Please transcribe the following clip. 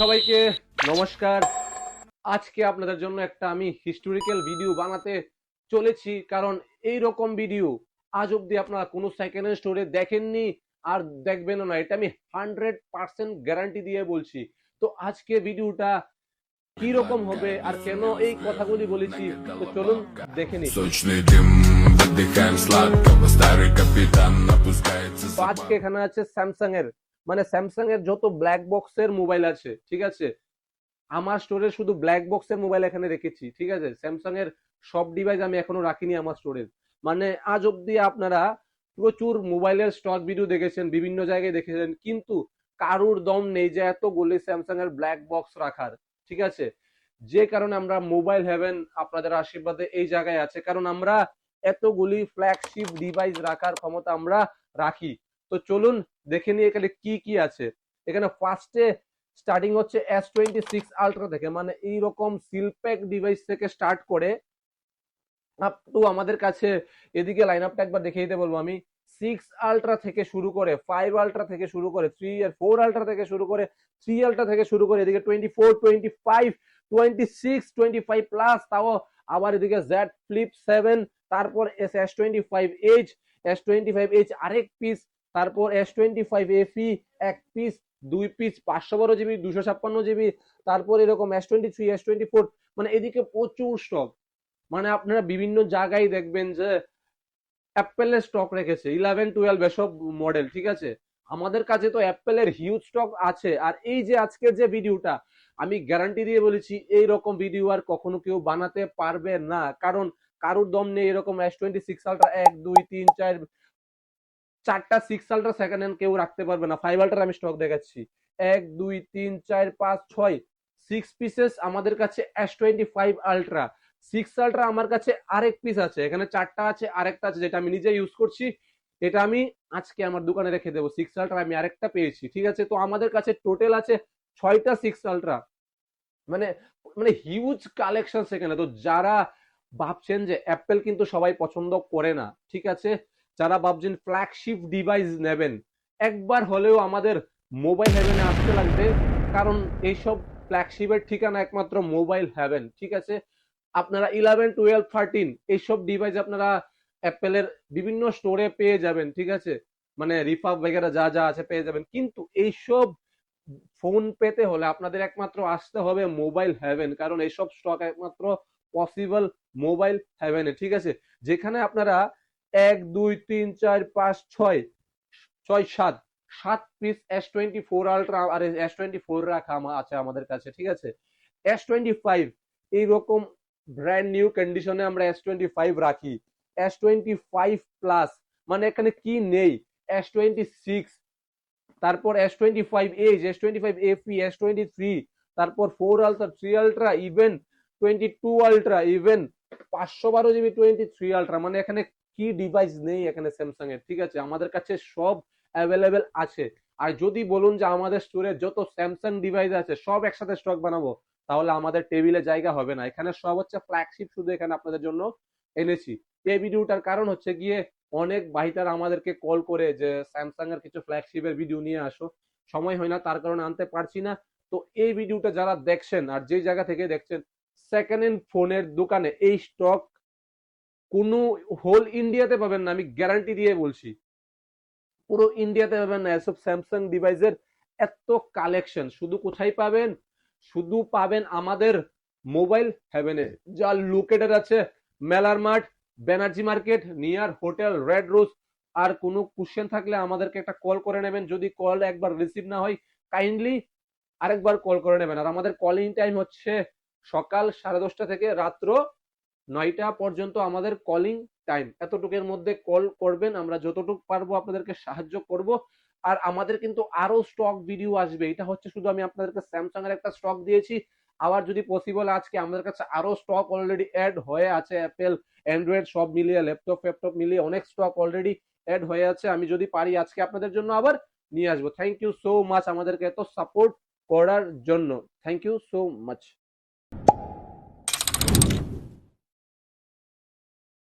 সবাইকে নমস্কার। আজকে আপনাদের জন্য একটা আমি হিস্টোরিক্যাল ভিডিও বানাতে চলেছি, কারণ এই রকম ভিডিও আজ অব্দি আপনারা কোনো সেকেন্ড হ্যান্ড স্টোরে দেখেননি আর দেখবেনও না। এটা আমি 100% গ্যারান্টি দিয়ে বলছি। তো আজকে ভিডিওটা কি রকম হবে আর কেন এই কথাগুলি বলেছি, তো চলুন দেখে নিই। Сочный дым, выдыхаем сладкого, старый капитан опускается তো আজকে এখানে আছে স্যামসাং এর, মানে স্যামসাং এর যত ব্ল্যাক বক্সের মোবাইল আছে, ঠিক আছে, আমার স্টোরে শুধু ব্ল্যাক বক্সের মোবাইল এখানে রেখেছি, ঠিক আছে। স্যামসাং এর সব ডিভাইস আমি এখনো রাখিনি আমার স্টোরে। মানে আজ অব্দি আপনারা প্রচুর মোবাইলের স্টক ভিডিও দেখেছেন, বিভিন্ন জায়গায় দেখেছেন, কিন্তু কারুর দম নেই যে এতগুলি স্যামসাং এর ব্ল্যাক বক্স রাখার, ঠিক আছে। যে কারণে আমরা মোবাইল হেভেন আপনাদের আশীর্বাদে এই জায়গায় আছে, কারণ আমরা এতগুলি ফ্ল্যাগশিপ ডিভাইস রাখার ক্ষমতা আমরা রাখি। তো চলুন দেখে নিই এখানে কি কি আছে। এখানে ফার্স্টে স্টার্টিং হচ্ছে S26 আলট্রা থেকে, মানে এইরকম সিলপ্যাক ডিভাইস থেকে স্টার্ট করে আপ টু আমাদের কাছে এদিকে লাইন আপটা একবার দেখিয়ে দিতে বলবো আমি। 6 আলট্রা থেকে শুরু করে 5 আলট্রা থেকে শুরু করে 3 আর 4 আলট্রা থেকে শুরু করে 3 আলট্রা থেকে শুরু করে এদিকে 24, 25, 26, 25 প্লাস, তাও আবার এদিকে Z Flip 7, তারপর S25H, S25H আরেক পিস, তারপর S25 FE এক পিস, দুই পিস 512 জিবি, 256 জিবি, তারপর এরকম S23, S24, মানে এদিকে প্রচুর স্টক। মানে আপনারা বিভিন্ন জায়গায় দেখবেন যে অ্যাপেলের স্টক রেখেছে 11, 12 এসব মডেল, ঠিক আছে। আমাদের কাছে তো অ্যাপেলের হিউজ স্টক আছে। আর এই যে আজকের যে ভিডিওটা, আমি গ্যারান্টি দিয়ে বলেছি এই রকম ভিডিও আর কখনো কেউ বানাতে পারবে না, কারণ কারুর দম নেই এরকম S26 আলট্রা 1, 2, 3, 4, 4টা 6 আলট্রা সেকেন্ড হ্যান্ড কেউ রাখতে পারবে না। 5 আলট্রা আমি স্টক দেখাচ্ছি, 1, 2, 3, 4, 5, 6, 6 পিসেস আমাদের কাছে S25 আলট্রা। 6 আলট্রা আমার কাছে আরেক পিস আছে, এখানে 4টা আছে, আরেকটা আছে যেটা আমি নিজে ইউজ করছি, এটা আমি আজকে আমার দোকানে রেখে দেবো। 6 আলট্রা আমি আরেকটা পেয়েছি, ঠিক আছে। তো আমাদের কাছে টোটাল আছে 6টা 6 আলট্রা, মানে মানে হিউজ কালেকশন সেখানে। তো যারা ভাবছেন যে অ্যাপেল কিন্তু সবাই পছন্দ করে না, ঠিক আছে, যারা ভাবছেন ফ্ল্যাগশিপ ডিভাইস নেবেন, একবার হলেও আমাদের মোবাইল হেভেনে আসতে লাগবে, কারণ এইসব ফ্ল্যাগশিপের ঠিকানা একমাত্র মোবাইল হেভেন, ঠিক আছে। আপনারা 11, 12, 13 এইসব ডিভাইস আপনারা অ্যাপেলের বিভিন্ন স্টোরে পেয়ে যাবেন, ঠিক আছে, মানে রিফাব বগেরা যা যা আছে পেয়ে যাবেন, কিন্তু এইসব ফোন পেতে হলে আপনাদের একমাত্র আসতে হবে মোবাইল হেভেন, কারণ এইসব স্টক একমাত্র পসিবল মোবাইল হেভেনে, ঠিক আছে। যেখানে আপনারা 1, 2, 3, 4, 5, 6, 6, 7, 7 পিস S24 আলট্রা আর S24 রাখা আছে আমাদের কাছে, ঠিক আছে। S25 এইরকম ব্র্যান্ড নিউ কন্ডিশনে আমরা S25 রাখি। S25 প্লাস, মানে এখানে কি নেই, S26, তারপর S25H, S25FE, S23, তারপর 4 ultra, 3 ultra, even 22 ultra, even 512 GB 23 ultra, মানে এখানে কি ডিভাইস নেই এখানে স্যামসাং এর, ঠিক আছে। আমাদের কাছে সব অ্যাভেলেবেল আছে। আর যদি বলুন যে আমাদের স্টোরে যত স্যামসাং ডিভাইস আছে সব একসাথে স্টক বানাবো, তাহলে আমাদের টেবিলে জায়গা হবে না। এখানে সব হচ্ছে ফ্ল্যাগশিপ, শুধু এখানে আপনাদের জন্য এনেছি। এই ভিডিওটার কারণ হচ্ছে গিয়ে অনেক ভাইতারা আমাদেরকে কল করে যে স্যামসাং এর কিছু ফ্ল্যাগশিপের ভিডিও নিয়ে আসো, সময় হয় না, তার কারণে আনতে পারছি না। তো এই ভিডিওটা যারা দেখছেন আর যে জায়গা থেকে দেখছেন, সেকেন্ড হ্যান্ড ফোনের দোকানে এই স্টক কোনো হোল ইন্ডিয়াতে পাবেন না, আমি গ্যারান্টি দিয়ে বলছি। পুরো ইন্ডিয়াতে পাবেন না এসব স্যামসাং ডিভাইসের এত কালেকশন। শুধু কোথায় পাবেন, শুধু পাবেন আমাদের মোবাইল হেভেনে, যা লোকেটেড আছে মেলার মাঠ, Banerjee market, near hotel red rose. আর কোনো কোশ্চেন থাকলে আমাদেরকে একটা কল করে নেবেন, যদি কল একবার রিসিভ না হয় কাইন্ডলি আরেকবার কল করে নেবেন। আর আমাদের কলিং টাইম হচ্ছে সকাল 10:30 থেকে রাত্র 9টা পর্যন্ত আমাদের কলিং টাইম। এতটুকুর মধ্যে কল করবেন, আমরা যতটুকু পারবো আপনাদেরকে সাহায্য করব। আর আমাদের কিন্তু আরো স্টক ভিডিও আসবে, এটা হচ্ছে শুধু আমি আপনাদেরকে স্যামসাং এর একটা স্টক দিয়েছি। আবার যদি পসিবল আজকে আমাদের কাছে আরো স্টক অলরেডি অ্যাড হয়ে আছে, অ্যাপেল অ্যান্ড্রয়েড সব মিলিয়ে, ল্যাপটপ ফ্যাপটপ মিলিয়ে অনেক স্টক অলরেডি অ্যাড হয়ে আছে। আমি যদি পারি আজকে আপনাদের জন্য আবার নিয়ে আসবো। থ্যাংক ইউ সো মাচ আমাদেরকে এত সাপোর্ট করার জন্য, থ্যাংক ইউ সো মাচ।